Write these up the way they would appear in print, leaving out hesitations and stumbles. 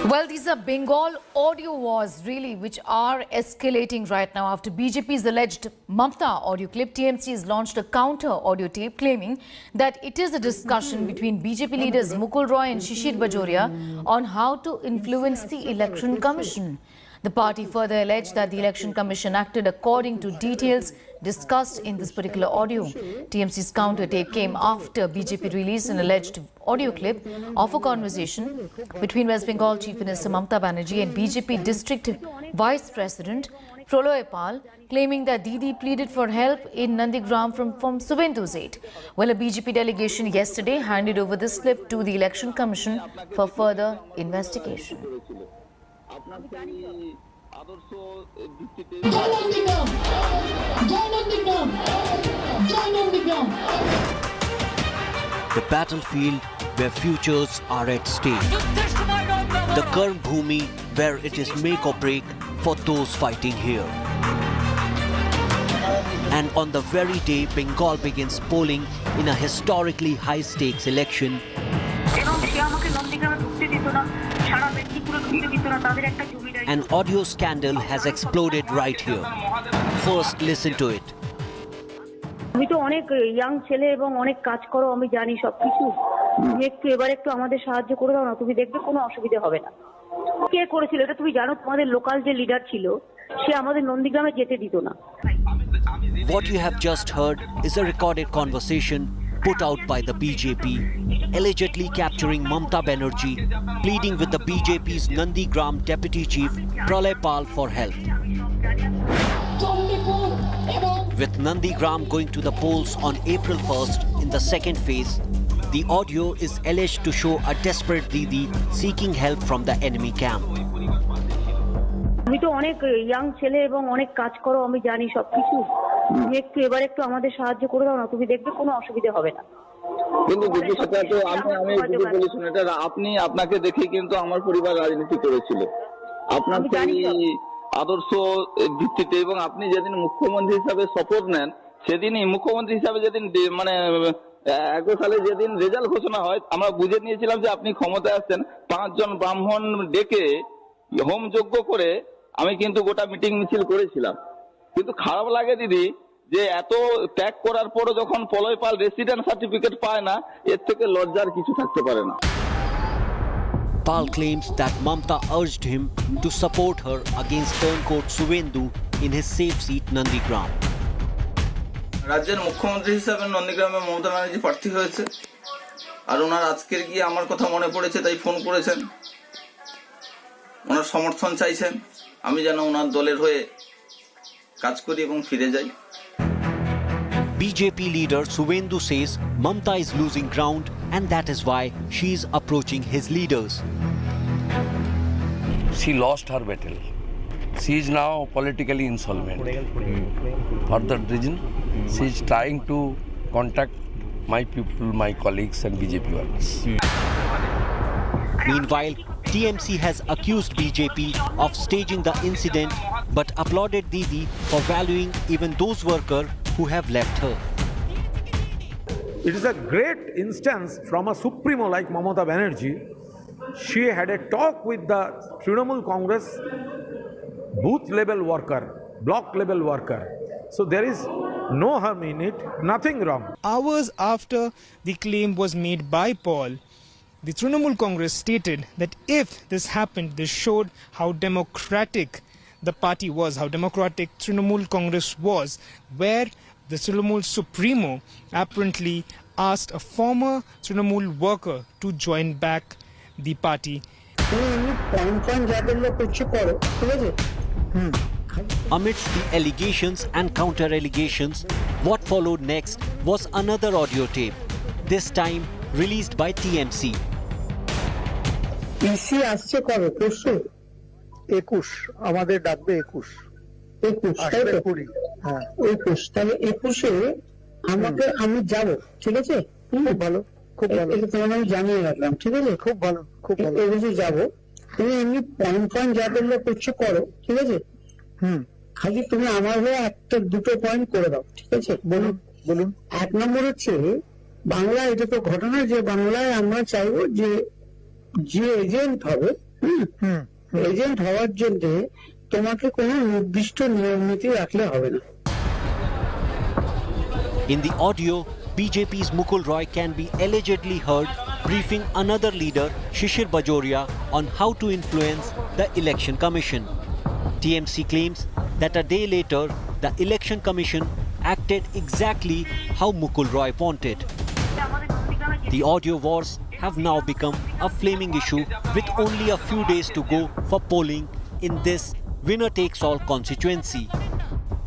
Well, these are Bengal audio wars, really, which are escalating right now. After BJP's alleged Mamta audio clip, TMC has launched a counter audio tape claiming that it is a discussion between BJP leaders Mukul Roy and Shishir Bajoria on how to influence the Election Commission. The party further alleged that the Election Commission acted according to details discussed in this particular audio. TMC's counter tape came after BJP released an alleged audio clip of a conversation between West Bengal Chief Minister Mamta Banerjee and BJP District Vice President Praloy Pal, claiming that Didi pleaded for help in Nandigram from Suvendu's aid. Well, a BJP delegation yesterday handed over this clip to the Election Commission for further investigation. The battlefield where futures are at stake. The Karm Bhumi where it is make or break for those fighting here. And on the very day Bengal begins polling in a historically high-stakes election, an audio scandal has exploded right here. First, listen to it. আমি তো অনেক young ছেলে এবং অনেক কাজ করো, আমি জানি সবকিছু। তুমি একটু আমাদের সাহায্য করে দাও না, তুমি দেখবে কোনো অসুবিধা হবে না। কে করেছিল এটা তুমি জানো? তোমাদের লোকাল যে লিডার ছিল সে আমাদের নন্দীগ্রামে যেতে দিত না। What you have just heard is a recorded conversation put out by the BJP, allegedly capturing Mamta Banerjee, pleading with the BJP's Nandigram Deputy Chief Praloy Pal for help. With Nandigram going to the polls on April 1st in the second phase, the audio is alleged to show a desperate Didi seeking help from the enemy camp. তুমি তো অনেক young ছেলে এবং অনেক কাজ করো, আমি জানি সবকিছু। তুমি একটু আমাদের সাহায্য করে দাও না, তুমি দেখবে কোনো অসুবিধা হবে না। কিন্তু দিদি, সেটা তো আমি বলেছি এটা আপনাকে দেখে কিন্তু আমার পরিবার রাজনীতি করেছিল। আপনার সেই আদর্শ ভিত্তিতে এবং আপনি যেদিন মুখ্যমন্ত্রী হিসাবে শপথ নেন সেদিনই মুখ্যমন্ত্রী হিসাবে যেদিন মানে 11 সালে যেদিন রেজাল্ট ঘোষণা হয় আমরা বুঝে নিয়েছিলাম যে আপনি ক্ষমতায় আসছেন। 5 জন ব্রাহ্মণ ডেকে হোম যজ্ঞ করে আমি কিন্তু গোটা মিটিং মিছিল করেছিলাম। কিন্তু খারাপ লাগে দিদি যে এত ত্যাগ করার পরও যখন প্রলয় পাল রেসিডেন্ট সার্টিফিকেট পায় না, এর থেকে লজ্জার কিছু থাকতে পারে না। Pal claims that Mamta urged him to support her against turncoat Suvendu in his safe seat Nandigram. রাজ্যের মুখ্যমন্ত্রী হিসাবে নন্দীগ্রামে মমতা ব্যানার্জি প্রার্থী হয়েছে, আর ওনার আজকের গিয়ে আমার কথা মনে পড়েছে তাই ফোন করেছেন, ওনার সমর্থন চাইছেন, আমি যেন ওনার দলের হয়ে কাজ করি এবং ফিরে যাই। BJP leader Suvendu says Mamta is losing ground and that is why she is approaching his leaders. She lost her battle. She is now politically insolvent. For that reason, she is trying to contact my people, my colleagues and BJP workers. Meanwhile, TMC has accused BJP of staging the incident but applauded Didi for valuing even those workers who have left her. It is a great instance from a supremo like Mamata Banerjee. She had a talk with the Trinamool Congress booth level worker, block level worker. So there is no harm in it, nothing wrong. Hours after the claim was made by Paul, the Trinamool Congress stated that if this happened, this showed how democratic the party was, how democratic Trinamool Congress was, where the Trinamool Supremo apparently asked a former Trinamool worker to join back the party. Amidst the allegations and counter-allegations, what followed next was another audio tape, this time released by TMC. EC আসছে কবে? পরশু 21 আমাদের ডাকবে 21 আসবে 20। হ্যাঁ 21, তাহলে 21-এ আমাকে আমি যাব, ঠিক আছে? খুব ভালো, খুব ভালো, এটা তোমার আমি জানিয়ে রাখলাম, ঠিক আছে? খুব ভালো, খুব ভালো। 21-এ যাব, তুমি এমনি পয়েন্ট যা করলে করছো করো, ঠিক আছে? খালি তুমি আমার হয়ে একটা দুটো পয়েন্ট করে দাও, ঠিক আছে? বলুন বলুন। 1 নম্বর হচ্ছে বাংলা, এটা তো ঘটনা যে বাংলায় আমরা চাইবো যে এজেন্ট হবে এজেন্ট হওয়ার জন্য তোমাকে কোনো নির্দিষ্ট নিয়ম নীতি রাখলে হবে না। In the audio, BJP's Mukul Roy can be allegedly heard briefing another leader, Shishir Bajoria, on how to influence the Election Commission. TMC claims that a day later, the Election Commission acted exactly how Mukul Roy wanted. The audio wars have now become a flaming issue with only a few days to go for polling in this winner-takes-all constituency,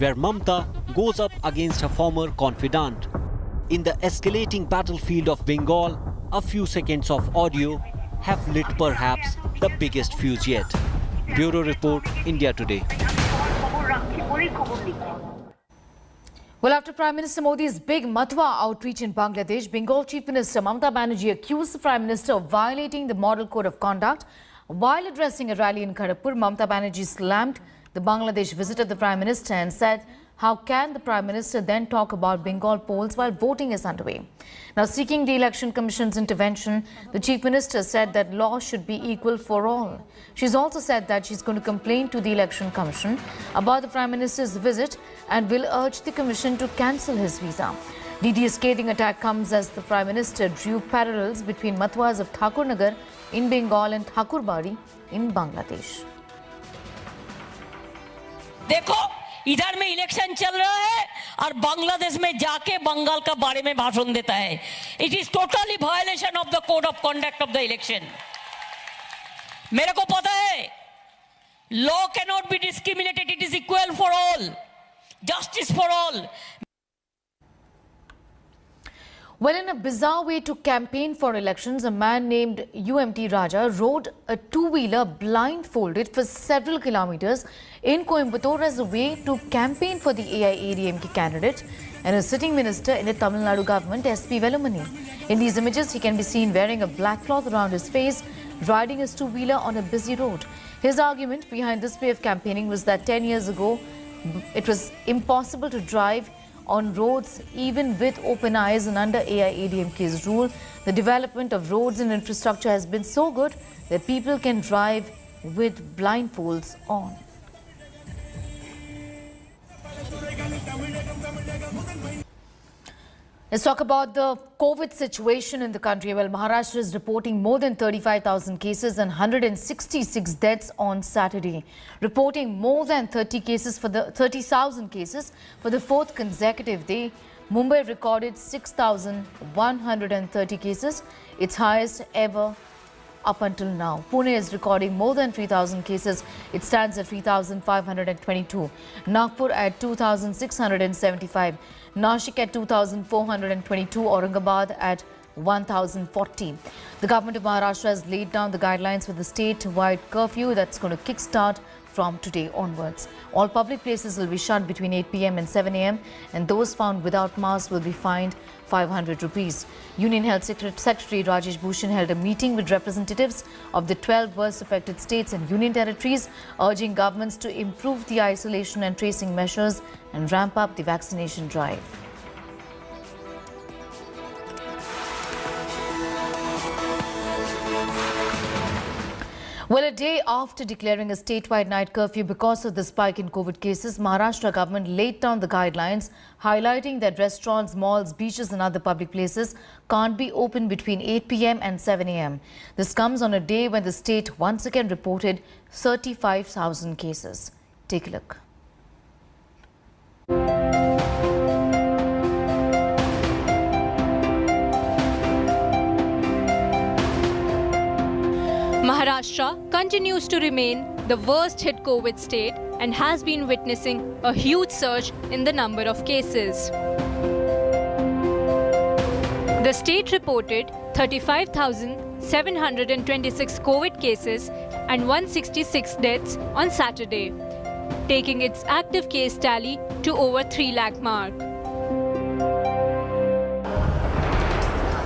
where Mamta goes up against her former confidant. In the escalating battlefield of Bengal, a few seconds of audio have lit perhaps the biggest fuse yet. Bureau Report, India Today. Well, after Prime Minister Modi's big Matwa outreach in Bangladesh, Bengal Chief Minister Mamata Banerjee accused the Prime Minister of violating the Model Code of Conduct. While addressing a rally in Kharagpur, Mamata Banerjee slammed the Bangladesh visit of the Prime Minister and said, how can the Prime Minister then talk about Bengal polls while voting is underway? Now, seeking the Election Commission's intervention, the Chief Minister said that law should be equal for all. She's also said that she's going to complain to the Election Commission about the Prime Minister's visit and will urge the Commission to cancel his visa. The scathing attack comes as the Prime Minister drew parallels between Matwas of Thakurnagar in Bengal and Thakurbari in Bangladesh. देखो इधर में election चल रहा है और बांग्लादेश में जाके बंगाल का बारे में भाषण देता है. It is totally violation of the code of conduct of the election. मेरे को पता है law can not be discriminated. It is equal for all, justice for all. Well, in a bizarre way to campaign for elections, a man named UMT Raja rode a two-wheeler blindfolded for several kilometers in Coimbatore as a way to campaign for the AIADMK candidate and a sitting minister in the Tamil Nadu government, SP Velumani. In these images, he can be seen wearing a black cloth around his face, riding his two-wheeler on a busy road. His argument behind this way of campaigning was that 10 years ago, it was impossible to drive on roads even with open eyes, and under AIADMK's rule, the development of roads and infrastructure has been so good that people can drive with blindfolds on. Let's talk about the COVID situation in the country. Well, Maharashtra is reporting more than 35,000 cases and 166 deaths on Saturday, reporting more than 30,000 cases for the fourth consecutive day. Mumbai recorded 6,130 cases, its highest ever up until now. Pune is recording more than 3,000 cases. It stands at 3,522. Nagpur at 2,675. Nashik at 2,422. Aurangabad at 1,040. The government of Maharashtra has laid down the guidelines for the state-wide curfew that's going to kickstart from today onwards. All public places will be shut between 8 p.m. and 7 a.m. and those found without masks will be fined 500 rupees. Union Health Secretary Rajesh Bhushan held a meeting with representatives of the 12 worst affected states and union territories, urging governments to improve the isolation and tracing measures and ramp up the vaccination drive. Well, a day after declaring a statewide night curfew because of the spike in COVID cases, Maharashtra government laid down the guidelines, highlighting that restaurants, malls, beaches and other public places can't be open between 8 p.m. and 7 a.m. This comes on a day when the state once again reported 35,000 cases. Take a look. Maharashtra continues to remain the worst hit COVID state and has been witnessing a huge surge in the number of cases. The state reported 35,726 COVID cases and 166 deaths on Saturday, taking its active case tally to over 3 lakh mark.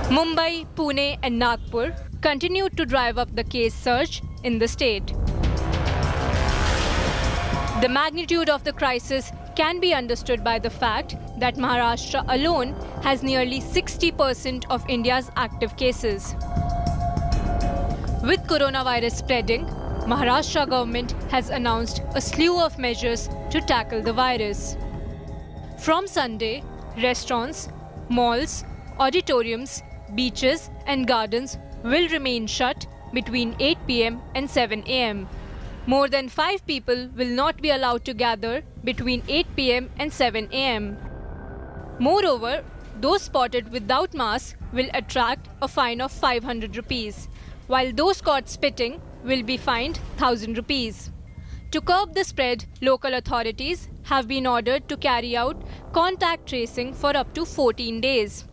Mumbai, Pune and Nagpur continued to drive up the case surge in the state. The magnitude of the crisis can be understood by the fact that Maharashtra alone has nearly 60% of India's active cases. With coronavirus spreading, Maharashtra government has announced a slew of measures to tackle the virus. From Sunday, restaurants, malls, auditoriums, beaches and gardens will remain shut between 8 p.m. and 7 a.m. More than 5 people will not be allowed to gather between 8 p.m. and 7 a.m. Moreover, those spotted without mask will attract a fine of 500 rupees, while those caught spitting will be fined 1,000 rupees. To curb the spread, local authorities have been ordered to carry out contact tracing for up to 14 days,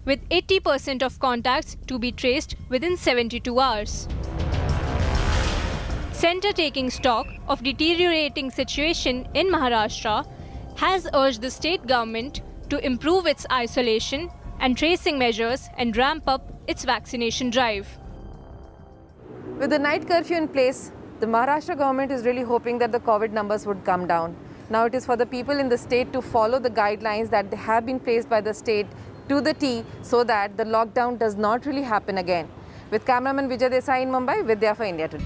with 80% of contacts to be traced within 72 hours. Centre, taking stock of deteriorating situation in Maharashtra, has urged the state government to improve its isolation and tracing measures and ramp up its vaccination drive. With the night curfew in place, the Maharashtra government is really hoping that the COVID numbers would come down. Now it is for the people in the state to follow the guidelines that have been placed by the state to the T so that the lockdown does not really happen again. With cameraman Vijay Desai in Mumbai, Vidya for India Today.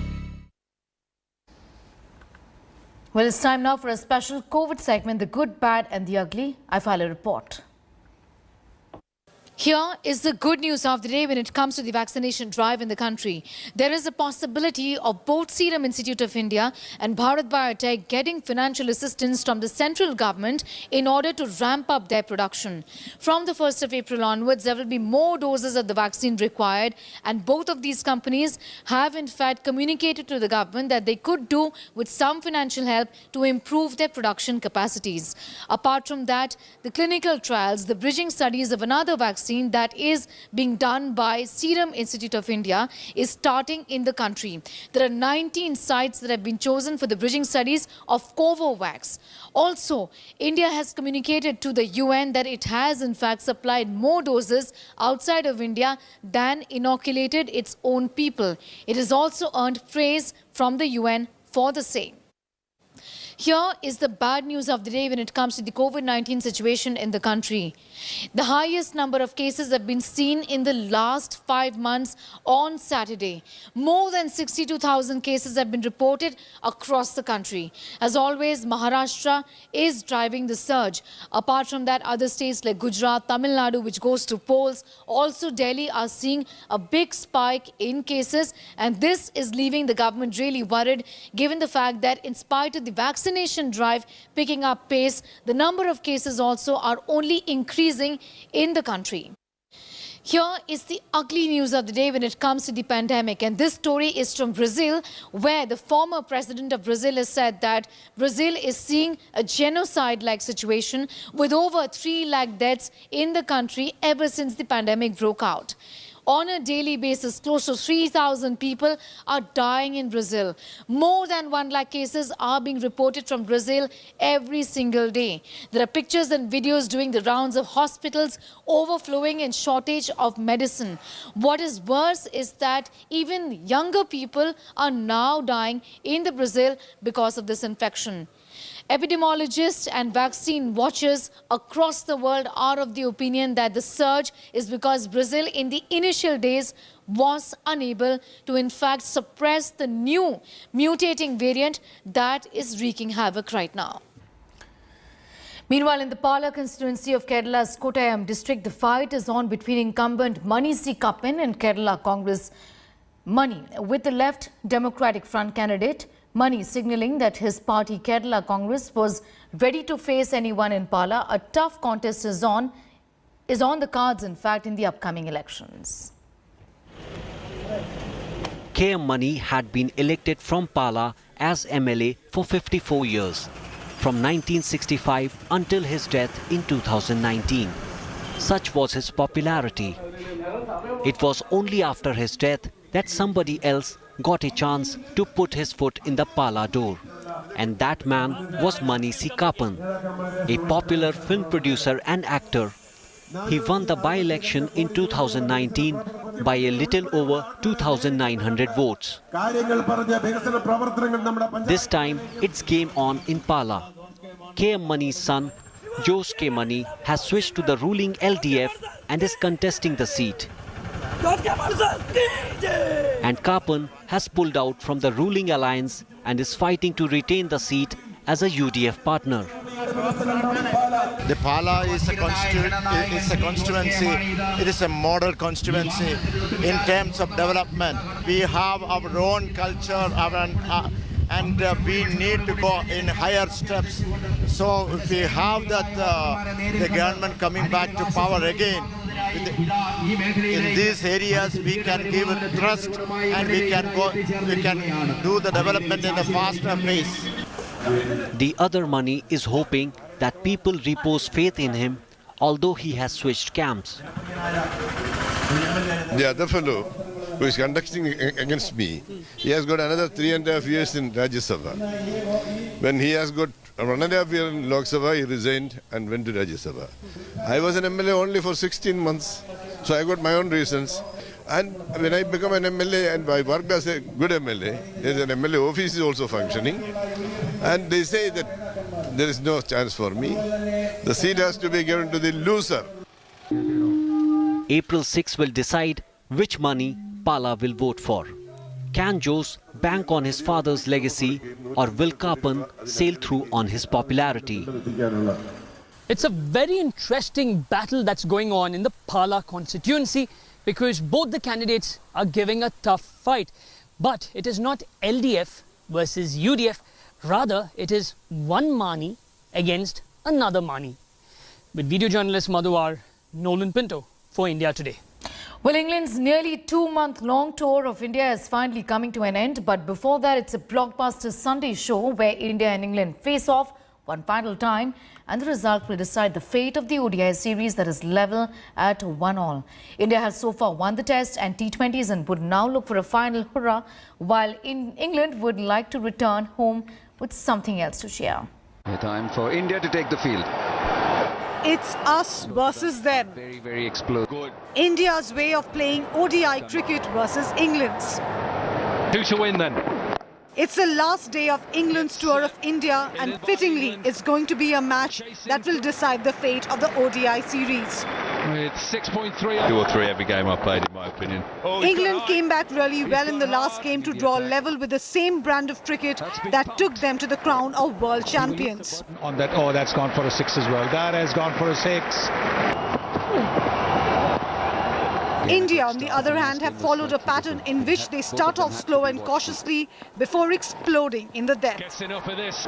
Well, it's time now for a special COVID segment, The Good, Bad and the Ugly. I file a report. Here is the good news of the day when it comes to the vaccination drive in the country. There is a possibility of both Serum Institute of India and Bharat Biotech getting financial assistance from the central government in order to ramp up their production. From the 1st of April onwards, there will be more doses of the vaccine required, and both of these companies have in fact communicated to the government that they could do with some financial help to improve their production capacities. Apart from that, the clinical trials, the bridging studies of another vaccine that is being done by Serum Institute of India is starting in the country. There are 19 sites that have been chosen for the bridging studies of Covovax. Also, India has communicated to the UN that it has in fact supplied more doses outside of India than inoculated its own people. It has also earned praise from the UN for the same. Here is the bad news of the day when it comes to the COVID-19 situation in the country. The highest number of cases have been seen in the last 5 months on Saturday. More than 62,000 cases have been reported across the country. As always, Maharashtra is driving the surge. Apart from that, other states like Gujarat, Tamil Nadu, which goes to polls, also Delhi are seeing a big spike in cases. And this is leaving the government really worried, given the fact that in spite of the vaccination drive picking up pace, the number of cases also are only increasing in the country. Here is the ugly news of the day when it comes to the pandemic, and this story is from Brazil, where the former president of Brazil has said that Brazil is seeing a genocide-like situation with over 3 lakh deaths in the country ever since the pandemic broke out. On a daily basis, close to 3,000 people are dying in Brazil. More than 1 lakh cases are being reported from Brazil every single day. There are pictures and videos doing the rounds of hospitals overflowing and shortage of medicine. What is worse is that even younger people are now dying in the Brazil because of this infection. Epidemiologists and vaccine watchers across the world are of the opinion that the surge is because Brazil in the initial days was unable to in fact suppress the new mutating variant that is wreaking havoc right now. Meanwhile, in the Pala constituency of Kerala's Kottayam district, the fight is on between incumbent Mani C. Kappen and Kerala Congress Mani, with the left Democratic Front candidate Mani signalling that his party Kerala Congress was ready to face anyone in Pala. A tough contest is on the cards, in fact, in the upcoming elections. KM Mani had been elected from Pala as MLA for 54 years, from 1965 until his death in 2019. Such was his popularity. It was only after his death that somebody else got a chance to put his foot in the Pala door. And that man was Mani C. Kappen, a popular film producer and actor. He won the by-election in 2019 by a little over 2,900 votes. This time, it's game on in Pala. KM Mani's son, Jose K. Mani, has switched to the ruling LDF and is contesting the seat. And Kapan has pulled out from the ruling alliance and is fighting to retain the seat as a UDF partner. The Pala is a constituency. It is a model constituency in terms of development. We have our own culture, and we need to go in higher steps. So if we have that, the government coming back to power again, in these areas we can give it trust, and we can do the development in a faster pace. The other money is hoping that people repose faith in him, although he has switched camps. The other fellow who is contesting against me, he has got another 3.5 years in Rajya Sabha. When he has got 1.5 years in Lok Sabha, he resigned and went to Rajya Sabha. I was an MLA only for 16 months, so I got my own reasons. And when I become an MLA and I work as a good MLA, there's an MLA office is also functioning, and they say that there is no chance for me. The seat has to be given to the loser. April 6 will decide which money Pala will vote for. Can Jose bank on his father's legacy, or will Kapan sail through on his popularity? It's a very interesting battle that's going on in the Pala constituency, because both the candidates are giving a tough fight. But it is not LDF versus UDF, rather it is one Mani against another Mani. With video journalist Madhuwar, Nolan Pinto for India Today. Well, England's nearly 2-month-long tour of India is finally coming to an end. But before that, it's a blockbuster Sunday show where India and England face off one final time, and the result will decide the fate of the ODI series that is level at 1-1. India has so far won the Test and T20s and would now look for a final hurrah, while England would like to return home with something else to share. Time for India to take the field. It's us versus them. Very explosive. India's way of playing ODI cricket versus England's. Who to win then? It's the last day of England's tour of India, and fittingly, it's going to be a match that will decide the fate of the ODI series. It's 6.3. 2 or 3 every game I've played, in my opinion. England came back really well in the last game to draw level with the same brand of cricket that took them to the crown of world champions. On that, that's gone for a 6 as well. That has gone for a 6. India, on the other hand, have followed a pattern in which they start off slow and cautiously before exploding in the depth. Gets enough of this.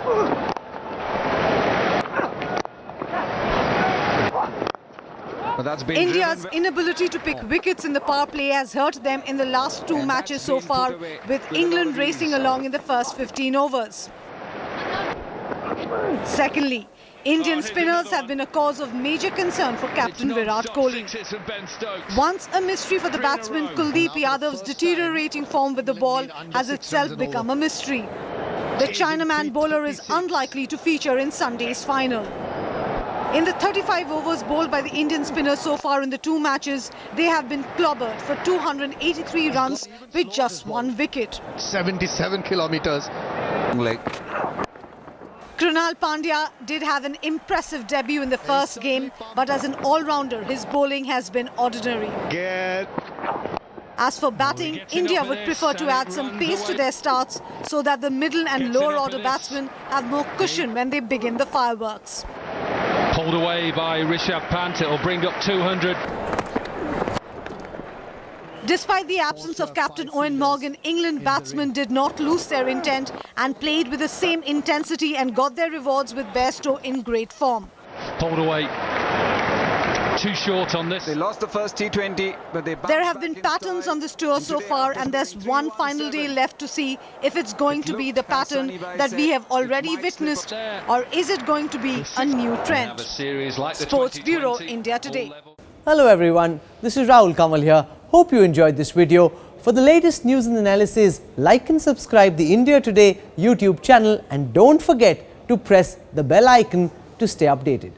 India's inability to pick wickets in the power play has hurt them in the last 2 matches so far, with England racing along in the first 15 overs. Secondly, Indian spinners have been a cause of major concern for captain Virat Kohli. Once a mystery for the batsman, Kuldeep Yadav's deteriorating form with the ball has itself become a mystery. The Chinaman bowler is unlikely to feature in Sunday's final. In the 35 overs bowled by the Indian spinners so far in the 2 matches, they have been clobbered for 283 runs with just 1 wicket. 77 kilometers. Krunal Pandya did have an impressive debut in the first game, but as an all-rounder, his bowling has been ordinary. As for batting, India would prefer to add some pace to their starts so that the middle and lower order batsmen have more cushion when they begin the fireworks. Pulled away by Rishabh Pant, it'll bring up 200. Despite the absence of captain Owen Morgan, England batsmen did not lose their intent and played with the same intensity and got their rewards with Bairstow in great form. Pulled away. Too short on this. They lost the first T20, but they... There have been patterns on this tour so far, and there's one final day left to see if it's going to be the pattern that we have already witnessed, or is it going to be a new trend? Sports Bureau, India Today. Hello everyone, this is Rahul Kamal here. Hope you enjoyed this video. For the latest news and analysis, like and subscribe the India Today YouTube channel, and don't forget to press the bell icon to stay updated.